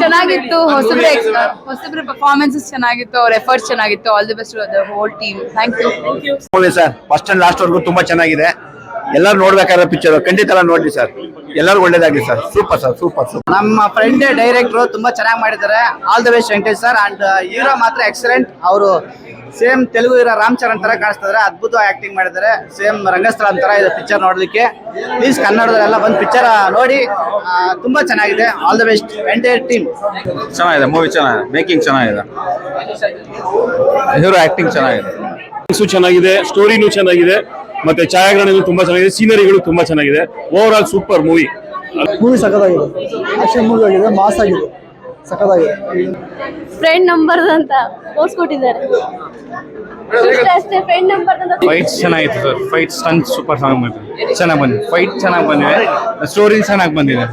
ಚೆನ್ನಾಗಿತ್ತು. ಹೊಸಬ್ರ ಪರ್ಫಾರ್ಮೆನ್ಸಸ್ ಚೆನ್ನಾಗಿತ್ತು. ಅವ್ರ ಎಫರ್ಟ್ಸ್ ಚೆನ್ನಾಗಿತ್ತು. All the best to the whole team. Thank you. Movie sir first and last ವರ್ಗೂ ತುಂಬಾ ಚೆನ್ನಾಗಿದೆ. ಎಲ್ಲರೂ ನೋಡ್ಬೇಕಾದ ಪಿಕ್ಚರ್ ಖಂಡಿತ ಎಲ್ಲ ನೋಡ್ರಿ ಸರ್. ಎಲ್ಲರೂ ಒಳ್ಳೇದಾಗ್ಲಿ sir. Super sir, super super. ನಮ್ಮ ಫ್ರೆಂಡ್ ಡೈರೆಕ್ಟ್ರು ತುಂಬಾ ಚೆನ್ನಾಗಿ ಮಾಡಿದ್ದಾರೆ. All the best Venkatesh sir. And hero ಮಾತ್ರ ಎಕ್ಸಲೆಂಟ್. ಅವರು ಸೇಮ್ ತೆಲುಗು ಹೀರೋ ರಾಮ್ ಚರಣ್ ತರ ಕಾಣಿಸ್ತಿದ್ದಾರೆ. ಅದ್ಭುತವಾಗಿ ಆಕ್ಟಿಂಗ್ ಮಾಡಿದ್ದಾರೆ. ಸೇಮ್ ರಂಗಸ್ಥಳ ಅಂತರ ಇದೆ ಪಿಕ್ಚರ್ ನೋಡ್ಲಿಕ್ಕೆ. ಪ್ಲೀಸ್ ಕನ್ನಡದಲ್ಲೆಲ್ಲ ಬಂದು ಪಿಕ್ಚರ್ ನೋಡಿ. ತುಂಬಾ ಚೆನ್ನಾಗಿದೆ. All the best entire team. ಚೆನ್ನಾಗಿದೆ ಮೂವಿ, ಚೆನ್ನಾಗಿದೆ. ಮೇಕಿಂಗ್ ಚೆನ್ನಾಗಿದೆ. ಹೀರೋ ಆಕ್ಟಿಂಗ್ ಚೆನ್ನಾಗಿದೆ. ಚೆನ್ನಾಗಿದೆ. ಸ್ಟೋರಿನೂ ಚೆನ್ನಾಗಿದೆ. ಮತ್ತೆ ಛಾಯಾಗ್ರಹಣ ತುಂಬಾ ಚೆನ್ನಾಗಿದೆ. ಸೀನರಿಗಳು ತುಂಬಾ ಚೆನ್ನಾಗಿದೆ. Over all super movie. ಸಖತ್ತಾಗಿದೆ. ಆಕ್ಷನ್ ಮೂವಿ ಆಗಿದೆ. ಮಾಸ್ ಆಗಿದೆ. ಸಖತ್ತಾಗಿದೆ. ಫ್ರೆಂಡ್ ನಂಬರ್ ಅಂತ ಪೋಸ್ಟ್ ಕೊಟ್ಟಿದ್ದಾರೆ. ಅಷ್ಟೇ ಫ್ರೆಂಡ್ ನಂಬರ್ ಅಂತ. ಫೈಟ್ ಚೆನ್ನಾಗಿತ್ತು ಸರ್. ಫೈಟ್ ಸ್ಟಂಟ್ ಸೂಪರ್ ಚೆನ್ನಾಗಿ ಬಂದಿದೆ. ಫೈಟ್ ಚೆನ್ನಾಗಿ ಬಂದಿದೆ. ಸ್ಟೋರಿ ಚೆನ್ನಾಗಿ ಬಂದಿದೆ.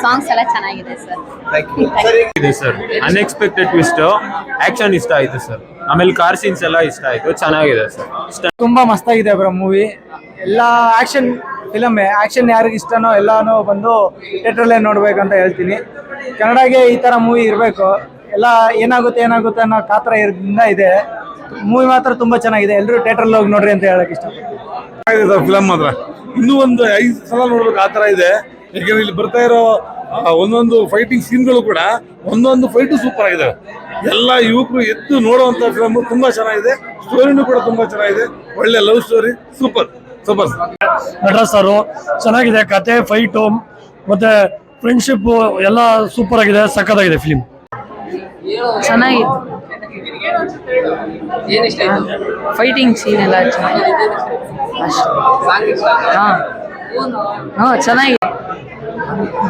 ಸಾಂಗ್ಸ್ ಎಲ್ಲ ಚೆನ್ನಾಗಿದೆ ಸರ್. Unexpected twist. ಆಕ್ಷನ್ ಇಷ್ಟ ಆಯ್ತು ಸರ್. ಆಮೇಲೆ ಕಾರ್ ಸೀನ್ಸ್ ಎಲ್ಲ ಇಷ್ಟ ಆಯ್ತು. ಚೆನ್ನಾಗಿದೆ ಸರ್. ತುಂಬಾ ಮಸ್ತಾಗಿದೆ ಬ್ರೋ ಮೂವಿ. ಎಲ್ಲ ಆಕ್ಷನ್ ಫಿಲಮ್. ಆಕ್ಷನ್ ಯಾರಿಗೆ ಇಷ್ಟನೋ ಎಲ್ಲಾನು ಬಂದು ಥಿಯೇಟ್ರಲ್ಲೇ ನೋಡ್ಬೇಕಂತ ಹೇಳ್ತೀನಿ. ಕನ್ನಡಗೆ ಈ ತರ ಮೂವಿ ಇರಬೇಕು. ಎಲ್ಲ ಏನಾಗುತ್ತೆ ಅನ್ನೋ ಕಾತರ ಇದೆ. ಮೂವಿ ಮಾತ್ರ ತುಂಬಾ ಚೆನ್ನಾಗಿದೆ. ಎಲ್ಲರೂ ಥಿಯೇಟ್ರಲ್ಲಿ ಹೋಗಿ ನೋಡ್ರಿ ಅಂತ ಹೇಳಕ್ ಇಷ್ಟಪಡ್ತೀನಿ. ಫಿಲಮ್ ಮಾತ್ರ ಇನ್ನೂ ಒಂದು 5 ಸಲ ನೋಡ್ಬೇಕು ಆ ತರ ಇದೆ. ಯಾಕಂದ್ರೆ ಇಲ್ಲಿ ಬರ್ತಾ ಇರೋ ಒಂದೊಂದು ಫೈಟಿಂಗ್ ಸೀನ್ಗಳು ಕೂಡ ಒಂದೊಂದು ಫೈಟು ಸೂಪರ್ ಆಗಿದೆ. ಎಲ್ಲ ಯುವಕರು ಎದ್ದು ನೋಡುವಂತ ಫಿಲಮ್. ತುಂಬಾ ಚೆನ್ನಾಗಿದೆ. ಸ್ಟೋರಿನೂ ಕೂಡ ತುಂಬಾ ಚೆನ್ನಾಗಿದೆ. ಒಳ್ಳೆ love story. Super super. Nataraj sir ಚೆನ್ನಾಗಿದೆ. ಕತೆ, ಫೈಟು ಮತ್ತೆ ಫ್ರೆಂಡ್ಶಿಪ್ ಎಲ್ಲ ಸೂಪರ್ ಆಗಿದೆ. ಸಖತ್ತಾಗಿದೆ ಫಿಲ್ಮ್. ಚೆನ್ನಾಗಿತ್ತು. ಫೈಟಿಂಗ್ ಸೀನ್ ಎಲ್ಲ ಚೆನ್ನಾಗಿದೆ. ಚೆನ್ನಾಗಿದೆ.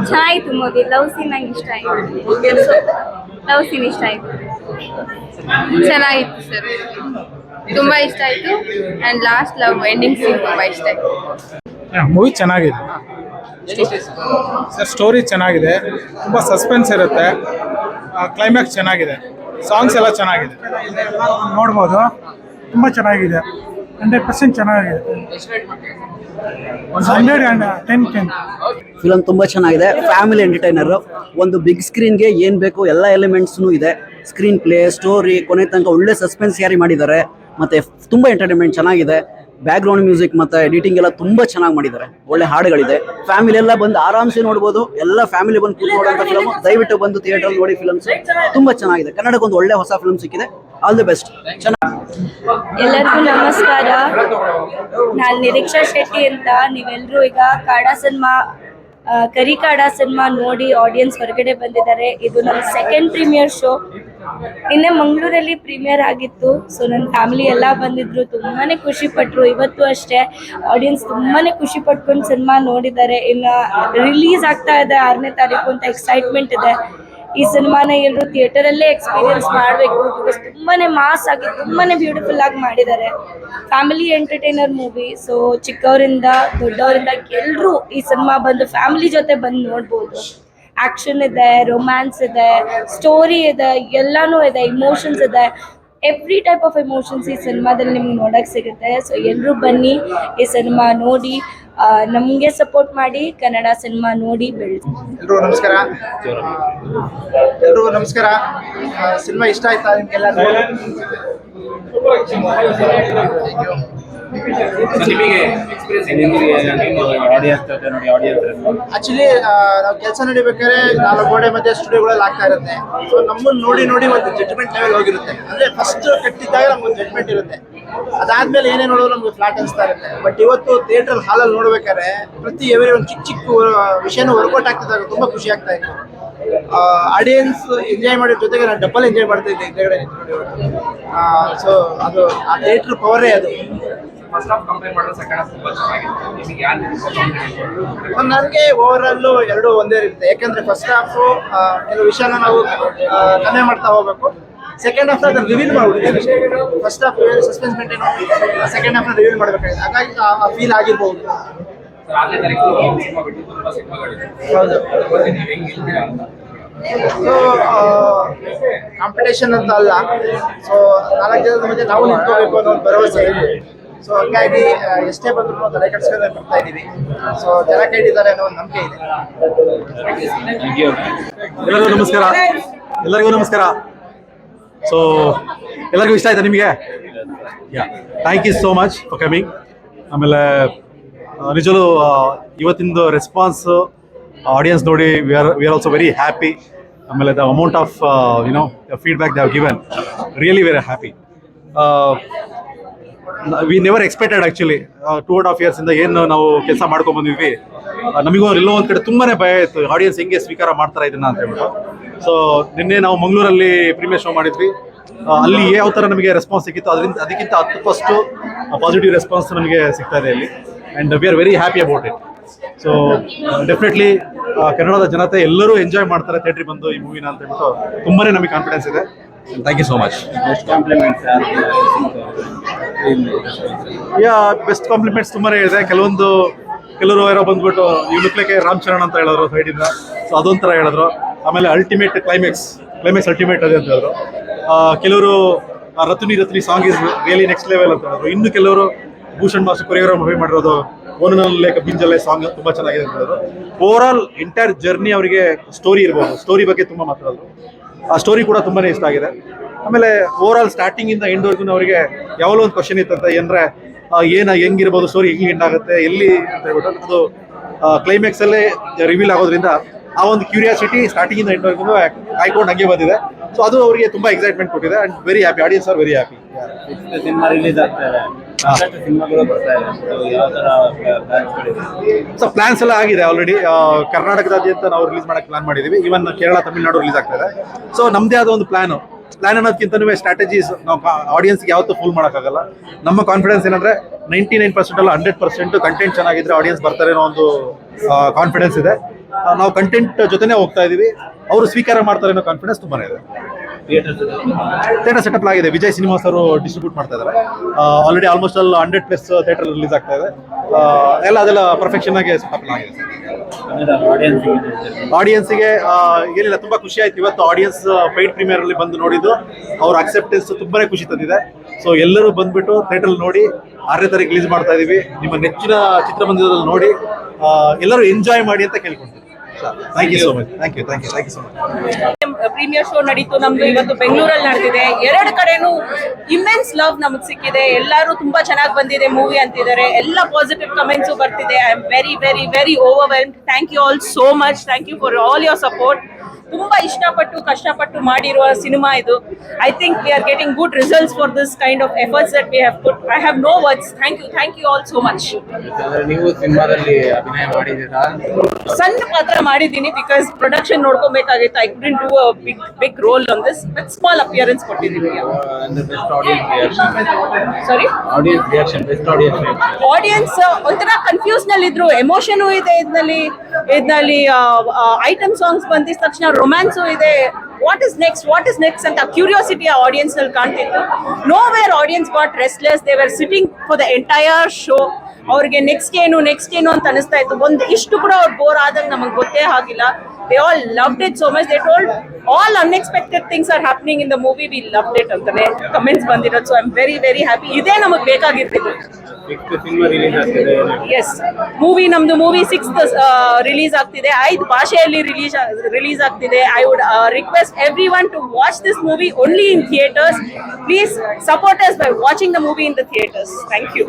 ಚೆನ್ನಾಗಿತ್ತು ಮೂವಿ. ಲವ್ ಸೀನ್ ನಂಗೆ ಇಷ್ಟ ಆಯ್ತು. ಲವ್ ಸೀನ್ ಇಷ್ಟ ಆಯ್ತು. ಚೆನ್ನಾಗಿತ್ತು ಸರ್. ತುಂಬಾ ಇಷ್ಟ ಆಯ್ತು. And last love ending scene ತುಂಬಾ ಇಷ್ಟ ಆಯ್ತು. ಮೂವಿ ಚೆನ್ನಾಗಿದೆ ಸರ್. ಸ್ಟೋರಿ ಚೆನ್ನಾಗಿದೆ. ತುಂಬ ಸಸ್ಪೆನ್ಸ್ ಇರುತ್ತೆ. ಕ್ಲೈಮ್ಯಾಕ್ಸ್ ಚೆನ್ನಾಗಿದೆ. ಸಾಂಗ್ಸ್ ಎಲ್ಲ ಚೆನ್ನಾಗಿದೆ. ನೋಡ್ಬೋದು. ತುಂಬ ಚೆನ್ನಾಗಿದೆ. 100% ಚೆನ್ನಾಗಿದೆ. 110 ಫಿಲಮ್ ತುಂಬಾ ಚೆನ್ನಾಗಿದೆ. Family entertainer. ಒಂದು ಬಿಗ್ ಸ್ಕ್ರೀನ್ಗೆ ಏನ್ ಬೇಕು ಎಲ್ಲ ಎಲಿಮೆಂಟ್ಸ್ನು ಇದೆ. ಸ್ಕ್ರೀನ್ ಪ್ಲೇ, ಸ್ಟೋರಿ, ಕೊನೆ ತನಕ ಒಳ್ಳೆ ಸಸ್ಪೆನ್ಸ್ ಕ್ಯಾರಿ ಮಾಡಿದ್ದಾರೆ. ಮತ್ತೆ ತುಂಬಾ ಎಂಟರ್ಟೈನ್ಮೆಂಟ್ ಚೆನ್ನಾಗಿದೆ. ಬ್ಯಾಕ್ ಗ್ರೌಂಡ್ ಮ್ಯೂಸಿಕ್ ಮತ್ತೆ ಎಡಿಟಿಂಗ್ ಎಲ್ಲ ತುಂಬಾ ಚೆನ್ನಾಗಿ ಮಾಡಿದ್ದಾರೆ. ಒಳ್ಳೆ ಹಾಡುಗಳಿದೆ. ಫ್ಯಾಮಿಲಿ ಎಲ್ಲ ಬಂದು ಆರಾಮ್ಸೆ ನೋಡ್ಬೋದು. ಎಲ್ಲ ಫ್ಯಾಮಿಲಿ ಬಂದು ಕೂತ್ ನೋಡುವಂತ ಫಿಲಮ್. ದಯವಿಟ್ಟು ಬಂದು ಥಿಯೇಟರ್ ನೋಡಿ. ಫಿಲಮ್ಸ್ ತುಂಬಾ ಚೆನ್ನಾಗಿದೆ. ಕನ್ನಡಕ್ಕೆ ಒಂದು ಒಳ್ಳೆ ಹೊಸ ಫಿಲ್ಮ್ ಸಿಕ್ಕಿದೆ. All the best. ಎಲ್ಲರಿಗೂ ನಮಸ್ಕಾರ. ನಾನು ನಿರೀಕ್ಷಾ ಶೆಟ್ಟಿ ಅಂತ. ನೀವೆಲ್ಲರೂ ಈಗ ಕಾಡಾ ಸಿನಿಮಾ, ಕರಿಕಾಡ ಸಿನಿಮಾ ನೋಡಿ ಆಡಿಯನ್ಸ್ ಹೊರಗಡೆ ಬಂದಿದ್ದಾರೆ. ಇದು ನನ್ನ ಸೆಕೆಂಡ್ ಪ್ರೀಮಿಯರ್ ಶೋ. ನಿನ್ನೆ ಮಂಗಳೂರಲ್ಲಿ ಪ್ರೀಮಿಯರ್ ಆಗಿತ್ತು. ಸೊ ನನ್ನ ಫ್ಯಾಮಿಲಿ ಎಲ್ಲ ಬಂದಿದ್ರು. ತುಂಬಾ ಖುಷಿ ಪಟ್ಟರು. ಇವತ್ತು ಅಷ್ಟೇ ಆಡಿಯನ್ಸ್ ತುಂಬಾ ಖುಷಿ ಪಟ್ಕೊಂಡು ಸಿನಿಮಾ ನೋಡಿದ್ದಾರೆ. ಇನ್ನು ರಿಲೀಸ್ ಆಗ್ತಾ ಇದೆ 6ನೇ ತಾರೀಕು ಅಂತ ಎಕ್ಸೈಟ್ಮೆಂಟ್ ಇದೆ. ಈ ಸಿನಿಮಾನ ಎಲ್ಲರೂ ಥಿಯೇಟರಲ್ಲೇ ಎಕ್ಸ್ಪೀರಿಯನ್ಸ್ ಮಾಡಬೇಕು. ಬಿಕಾಸ್ ತುಂಬಾ ಮಾಸ್ ಆಗಿ ತುಂಬಾ ಬ್ಯೂಟಿಫುಲ್ ಆಗಿ ಮಾಡಿದ್ದಾರೆ. Family entertainer movie. ಸೊ ಚಿಕ್ಕವರಿಂದ ದೊಡ್ಡವರಿಂದ ಎಲ್ಲರೂ ಈ ಸಿನಿಮಾ ಬಂದು ಫ್ಯಾಮಿಲಿ ಜೊತೆ ಬಂದು ನೋಡ್ಬೋದು. ಆ್ಯಕ್ಷನ್ ಇದೆ, ರೊಮ್ಯಾನ್ಸ್ ಇದೆ, ಸ್ಟೋರಿ ಇದೆ, ಎಲ್ಲನೂ ಇದೆ, ಇಮೋಷನ್ಸ್ ಇದೆ. ಎವ್ರಿ ಟೈಪ್ ಆಫ್ ಎಮೋಷನ್ಸ್ ಈ ಸಿನಿಮಾದಲ್ಲಿ ನಿಮ್ಗೆ ನೋಡೋಕ್ಕೆ ಸಿಗುತ್ತೆ. ಸೊ ಎಲ್ಲರೂ ಬನ್ನಿ, ಈ ಸಿನಿಮಾ ನೋಡಿ, ನಮಗೆ ಸಪೋರ್ಟ್ ಮಾಡಿ, ಕನ್ನಡ ಸಿನಿಮಾ ನೋಡಿ ಬೆಳೆಸಿ. ಎಲ್ರಿಗೂ ನಮಸ್ಕಾರ. ಸಿನಿಮಾ ಇಷ್ಟ ಆಯ್ತಾ ನಿಮ್ಗೆಲ್ಲ? ಆಕ್ಚುಲಿ ನಾವು ಕೆಲಸ ನಡಿಬೇಕಾದ್ರೆ 4 ಗೋಡೆ ಮಧ್ಯೆ ಸ್ಟುಡಿಯೋಗಳಲ್ಲಿ ಆಗ್ತಾ ಇರುತ್ತೆ. ಸೊ ನಮ್ಮನ್ನು ನೋಡಿ ಒಂದು ಜಡ್ಜ್ಮೆಂಟ್ ಲೆವೆಲ್ ಹೋಗಿರುತ್ತೆ. ಅಂದ್ರೆ ಫಸ್ಟ್ ಕಟ್ಟಿದ್ದಾಗ ನಮ್ಗೊಂದು ಜಡ್ಜ್ಮೆಂಟ್ ಇರುತ್ತೆ. ಅದಾದ್ಮೇಲೆ ಏನೇ ನೋಡೋದು ನಮ್ಗೆ ಫ್ಲಾಟ್ ಅನಿಸ್ತಾ ಇರುತ್ತೆ. ಬಟ್ ಇವತ್ತು ಥಿಯೇಟರ್ ಹಾಲಲ್ಲಿ ನೋಡ್ಬೇಕಾದ್ರೆ ಪ್ರತಿ ಎವರಿ ಒಂದು ಚಿಕ್ಕ ವಿಷಯನೂ ವರ್ಕೌಟ್ ಆಗ್ತಿದ್ದಾಗ ತುಂಬಾ ಖುಷಿ ಆಗ್ತಾ ಇತ್ತು. ಆಡಿಯನ್ಸ್ ಎಂಜಾಯ್ ಮಾಡೋ ಜೊತೆಗೆ ನಾನು ಡಬಲ್ ಎಂಜಾಯ್ ಮಾಡ್ತಾ ಇದ್ದೆ ಹಿಂದೆಗಡೆ ನಿಂತ್ಕೊಂಡು. ಸೊ ಅದು ಆ ಥಿಯೇಟರ್ ಪವರೇ ಅದು. ನನಗೆ ಓವರ್ ಆಲ್ ಎರಡು ಒಂದೇ ಇರುತ್ತೆ. ಯಾಕಂದ್ರೆ ಫಸ್ಟ್ ಹಾಫ್ ಕೆಲವು ವಿಷಯನ ನಾವು ಕಮ್ಮಿ ಮಾಡ್ತಾ ಹೋಗ್ಬೇಕು. ಸೆಕೆಂಡ್ ಹಾಫ್ ಅದನ್ನ ರಿವೀಲ್ ಮಾಡ್ಬಿಟ್ಟಿದ್ದೀವಿ. ಫಸ್ಟ್ ಹಾಫ್ ಸಸ್ಪೆನ್ಸ್ ಮೇಂಟೈನ್ ಮಾಡಿ ಸೆಕೆಂಡ್ ಹಾಫ್ನ ರಿವೀಲ್ ಮಾಡಬೇಕಾಗಿದೆ. ಹಾಗಾಗಿ ಆ ಫೀಲ್ ಆಗಿರ್ಬೋದು. ಹೌದು. ಸೊ ಕಾಂಪಿಟೇಷನ್ ಅಂತ ಅಲ್ಲ. ಸೊ 4 ಜನದ ಮಧ್ಯೆ ನಾವು ನಿಂತ್ಕೋಬೇಕು ಅನ್ನೋ ಒಂದು ಭರವಸೆ. ಸೊ ಹಂಗಾಗಿ ಎಷ್ಟೇ ಬಂದ್ರು ತಲೆ ಕೆಡಿಸ್ಕೊಂಡೆ ಬರ್ತಾ ಇದೀವಿ. ಸೊ ಜನ ಕೈ ಹಿಡಿತಾರೆ ಅನ್ನೋ ಒಂದು ನಂಬಿಕೆ ಇದೆ. ಎಲ್ಲರಿಗೂ ನಮಸ್ಕಾರ. ಸೊ ಎಲ್ಲರಿಗೂ ಇಷ್ಟ ಆಯ್ತಾ ನಿಮಗೆ? Thank you so much for coming. ಆಮೇಲೆ ನಿಜವೂ ಇವತ್ತಿಂದು ರೆಸ್ಪಾನ್ಸ್ ಆಡಿಯನ್ಸ್ ನೋಡಿ we are also very happy. ಆಮೇಲೆ the amount of feedback they have given really very happy. We never expected actually 2.5 years ಇಂದ ಏನು ನಾವು ಕೆಲಸ ಮಾಡ್ಕೊಂಡು ಬಂದಿದ್ವಿ, ನಮಗೂ ಎಲ್ಲೋ ಒಂದು ಕಡೆ ತುಂಬಾನೇ ಭಯ ಇತ್ತು ಆಡಿಯನ್ಸ್ ಹೆಂಗೆ ಸ್ವೀಕಾರ ಮಾಡ್ತಾರೆ ಇದನ್ನ ಅಂತ ಹೇಳ್ಬಿಟ್ಟು. ಸೊ ನಿನ್ನೆ ನಾವು ಮಂಗಳೂರಲ್ಲಿ ಪ್ರೀಮಿಯರ್ ಶೋ ಮಾಡಿದ್ವಿ. ಅಲ್ಲಿ ಯಾವ ಥರ ನಮಗೆ ರೆಸ್ಪಾನ್ಸ್ ಸಿಕ್ಕಿತ್ತು ಅದಕ್ಕಿಂತ 10% ಪಾಸಿಟಿವ್ ರೆಸ್ಪಾನ್ಸ್ ನಮಗೆ ಸಿಗ್ತಾ ಇದೆ ಅಲ್ಲಿ. And we are very happy about it. So definitely ಕನ್ನಡದ ಜನತೆ ಎಲ್ಲರೂ ಎಂಜಾಯ್ ಮಾಡ್ತಾರೆ ಥಿಯೇಟ್ರಿಗೆ ಬಂದು ಈ ಮೂವಿನ ಅಂತ ಹೇಳ್ಬಿಟ್ಟು ತುಂಬಾ ನಮಗೆ ಕಾನ್ಫಿಡೆನ್ಸ್ ಇದೆ. Thank you so much. Best compliments ತುಂಬಾ ಇದೆ. ಕೆಲವರು ಯಾರೋ ಬಂದ್ಬಿಟ್ಟು ಇವ್ ಲುಕ್ಲಿಕ್ಕೆ ರಾಮ್ ಚರಣ್ ಅಂತ ಹೇಳಿದ್ರು ಸೈಡಿಂದ. ಸೊ ಅದೊಂಥರ ಹೇಳಿದ್ರು. ಆಮೇಲೆ ಅಲ್ಟಿಮೇಟ್ ಕ್ಲೈಮ್ಯಾಕ್ಸ್ ಅಲ್ಟಿಮೇಟ್ ಅದೇ ಅಂತ ಹೇಳಿದ್ರು. ಕೆಲವರು ರತ್ನಿ song is really next level ಅಂತ ಹೇಳಿದ್ರು. ಇನ್ನು ಕೆಲವರು ಭೂಷಣ್ ಮಾಸ್ಟರ್ ಕೊರಿಯೋಗ್ರಾಫಿ ಮಾಡಿರೋದು ಓನನಲ್ಲಿ ಬಿಂಜಲ್ಲೇ ಸಾಂಗ್ ತುಂಬಾ ಚೆನ್ನಾಗಿದೆ ಅಂತ ಹೇಳಿದ್ರು. ಓವರ್ ಆಲ್ ಎಂಟೈರ್ ಜರ್ನಿ ಅವರಿಗೆ ಸ್ಟೋರಿ ಇರ್ಬೋದು, ಸ್ಟೋರಿ ಬಗ್ಗೆ ತುಂಬಾ ಮಾತಾಡಿದ್ರು. ಆ ಸ್ಟೋರಿ ಕೂಡ ತುಂಬಾನೇ ಇಷ್ಟ ಆಗಿದೆ. ಆಮೇಲೆ ಓವರ್ ಆಲ್ ಸ್ಟಾರ್ಟಿಂಗ್ ಇಂದ ಎಂಡ್ವರೆಗೂ ಅವರಿಗೆ ಯಾವಾಗಲೂ ಒಂದು ಕ್ವಶನ್ ಇತ್ತಂತೆ, ಏನಂದ್ರೆ ಹೆಂಗಿರ್ಬೋದು ಸ್ಟೋರಿ, ಹೆಂಗೆ ಎಂಡ್ ಆಗುತ್ತೆ ಎಲ್ಲಿ ಅಂತ ಹೇಳ್ಬಿಟ್ಟು. ಅದು ಕ್ಲೈಮ್ಯಾಕ್ಸ್ ಅಲ್ಲೇ ರಿವೀಲ್ ಆಗೋದ್ರಿಂದ ಆ ಒಂದು ಕ್ಯೂರಿಯಾಸಿಟಿ ಸ್ಟಾರ್ಟಿಂಗ್ ಇಂದ ಎಂಡ್ವರೆಗೂ ಕಾಯ್ಕೊಂಡು ಹಂಗೆ ಬಂದಿದೆ. ಸೊ ಅದು ಅವರಿಗೆ ತುಂಬಾ ಎಕ್ಸೈಟ್ಮೆಂಟ್ ಕೊಟ್ಟಿದೆ. And very happy, audience are very happy. Cinema release ಆಗ್ತಾ ಇದೆ, ಸಿನಿಮಾಗಳು ಬರ್ತಾ ಇದೆ. ಯಾವ ತರ ಸೊ ಪ್ಲಾನ್ಸ್ ಎಲ್ಲ ಆಗಿದೆ ಆಲ್ರೆಡಿ. ಕರ್ನಾಟಕದಾದ್ಯಂತ ನಾವು ರಿಲೀಸ್ ಮಾಡಕ್ಕೆ ಪ್ಲಾನ್ ಮಾಡಿದೀವಿ. ಈವನ್ ಕೇರಳ, ತಮಿಳ್ನಾಡು ರಿಲೀಸ್ ಆಗ್ತಾ ಇದೆ. ಸೊ ನಮ್ದೇ ಆದ ಒಂದು ಪ್ಲಾನ್ ಅನ್ನೋದಕ್ಕಿಂತನೂ ಸ್ಟ್ರಾಟಜೀಸ್ ನಾವು ಆಡಿಯನ್ಸ್ಗೆ ಯಾವತ್ತೂ ಫುಲ್ ಮಾಡೋಕ್ಕಾಗಲ್ಲ. ನಮ್ಮ ಕಾನ್ಫಿಡೆನ್ಸ್ ಏನಂದ್ರೆ 99% ಅಲ್ಲ 100% ಕಂಟೆಂಟ್ ಚೆನ್ನಾಗಿದ್ರೆ ಆಡಿಯನ್ಸ್ ಬರ್ತಾರೆ ಅನ್ನೋ ಒಂದು ಕಾನ್ಫಿಡೆನ್ಸ್ ಇದೆ. ನಾವು ಕಂಟೆಂಟ್ ಜೊತೆನೇ ಹೋಗ್ತಾ ಇದೀವಿ, ಅವರು ಸ್ವೀಕಾರ ಮಾಡ್ತಾರೆ ಅನ್ನೋ ಕಾನ್ಫಿಡೆನ್ಸ್ ತುಂಬಾನೇ ಇದೆ. ಥಿಯೇಟರ್ ಸೆಟಪ್ ಆಗಿದೆ. ವಿಜಯ್ ಸಿನಿಮಾಸ್ ಅವರು ಡಿಸ್ಟ್ರಿಬ್ಯೂಟ್ ಮಾಡ್ತಾ ಇದ್ದಾರೆ. ಆಲ್ರೆಡಿ ಆಲ್ಮೋಸ್ಟ್ ಅಲ್ಲಿ 100+ ಥಿಯೇಟರ್ ರಿಲೀಸ್ ಆಗ್ತಾ ಇದೆ. ಅದೆಲ್ಲ ಪರ್ಫೆಕ್ಷನ್ ಆಗಿ ಸೆಟಪ್ ಆಗಿದೆ. ಆಡಿಯನ್ಸ್ಗೆ ಏನಿಲ್ಲ, ತುಂಬಾ ಖುಷಿ ಆಯ್ತು ಇವತ್ತು ಆಡಿಯನ್ಸ್ ಪೈಡ್ ಪ್ರೀಮಿಯರ್ ಅಲ್ಲಿ ಬಂದು ನೋಡಿದ್ದು. ಅವ್ರ ಅಕ್ಸೆಪ್ಟೆನ್ಸ್ ತುಂಬಾನೇ ಖುಷಿ ತಂದಿದೆ. ಸೊ ಎಲ್ಲರೂ ಬಂದ್ಬಿಟ್ಟು ಥಿಯೇಟರ್ ನೋಡಿ 6ನೇ ತಾರೀಕು ರಿಲೀಸ್ ಮಾಡ್ತಾ ಇದೀವಿ. ನಿಮ್ಮ ನೆಚ್ಚಿನ ಚಿತ್ರಮಂದಿರದಲ್ಲಿ ನೋಡಿ ಎಲ್ಲರೂ ಎಂಜಾಯ್ ಮಾಡಿ ಅಂತ ಕೇಳ್ಕೊಂತೀವಿ. Thank you so much. Thank you so much. Premiere show ನಡೀತು ನಮ್ದು ಇವತ್ತು ಬೆಂಗಳೂರಲ್ಲಿ ನಡೆದಿದೆ. 2 ಕಡೆನೂ ಇಮ್ಮೆನ್ಸ್ ಲವ್ ನಮಗೆ ಸಿಕ್ಕಿದೆ. ಎಲ್ಲರೂ ತುಂಬಾ ಚೆನ್ನಾಗಿ ಬಂದಿದೆ ಮೂವಿ ಅಂತಿದ್ದಾರೆ. ಎಲ್ಲ ಪಾಸಿಟಿವ್ ಕಮೆಂಟ್ಸು ಬರ್ತಿದೆ. I am very very very overwhelmed. Thank you all so much. Thank you for all your support. ತುಂಬಾ ಇಷ್ಟಪಟ್ಟು ಕಷ್ಟಪಟ್ಟು ಮಾಡಿರುವ ಸಿನಿಮಾ ಇದು. I think we are getting good results for this kind of efforts that we have put. I have no words. Thank you all so much. ನೀವು ಸಿನಿಮಾದಲ್ಲಿ ಅಭಿನಯ ಮಾಡಿದ್ದೀರಾ? ಸಣ್ಣ ಪಾತ್ರ ಮಾಡಿದ್ದೀನಿ ಬಿಕಾಸ್ ಪ್ರೊಡಕ್ಷನ್ ನೋಡ್ಕೊಬೇಕಾಗಿತ್ತು. I couldn't do a big roll on this, but small appearance ಕೊಟ್ಟಿದ್ದೀನಿ. Best audience reaction. Sorry, audience reaction, best audience reaction. Audience ಒಂಥರ ಕನ್ಫ್ಯೂಸ್ ನಲ್ಲಿ ಇದ್ರು. ಎಮೋಷನು ಇದೆ ಇದರಲ್ಲಿ. ಐಟಮ್ ಸಾಂಗ್ಸ್ ಬಂದಿದ ತಕ್ಷಣ ರೊಮ್ಯಾನ್ಸು ಇದೆ. ವಾಟ್ ಇಸ್ ನೆಕ್ಸ್ಟ್ ಅಂತ ಕ್ಯೂರಿಯಾಸಿಟಿ ಆಡಿಯನ್ಸ್ ನಲ್ಲಿ ಕಾಣ್ತಿತ್ತು. No where audience got restless. They were sitting for the entire show. ಅವ್ರಿಗೆ ನೆಕ್ಸ್ಟ್ ಏನು ಅಂತ ಅನಿಸ್ತಾ ಇತ್ತು. ಒಂದು ಇಷ್ಟು ಕೂಡ ಅವ್ರು ಬೋರ್ ಆದಾಗ ನಮಗೆ ಗೊತ್ತೇ ಆಗಿಲ್ಲ. They all loved it so much. They told all unexpected things are happening in the movie. We loved it ಅಂತಲೇ ಕಮೆಂಟ್ಸ್ ಬಂದಿರೋದು. So I am very very happy. ಇದೇ ನಮಗೆ ಬೇಕಾಗಿರ್ತಿತ್ತು. ಸಿನಿಮಾ ರಿಲೀಸ್ ಆಗ್ತಿದೆ. ಎಸ್, ನಮ್ದು ಮೂವಿ 6th ರಿಲೀಸ್ ಆಗ್ತಿದೆ. 5 ಭಾಷೆಯಲ್ಲಿ release ಆಗ್ತಿದೆ. I would request everyone to watch this movie only in theaters. Please support us by watching the movie in the theaters. Thank you.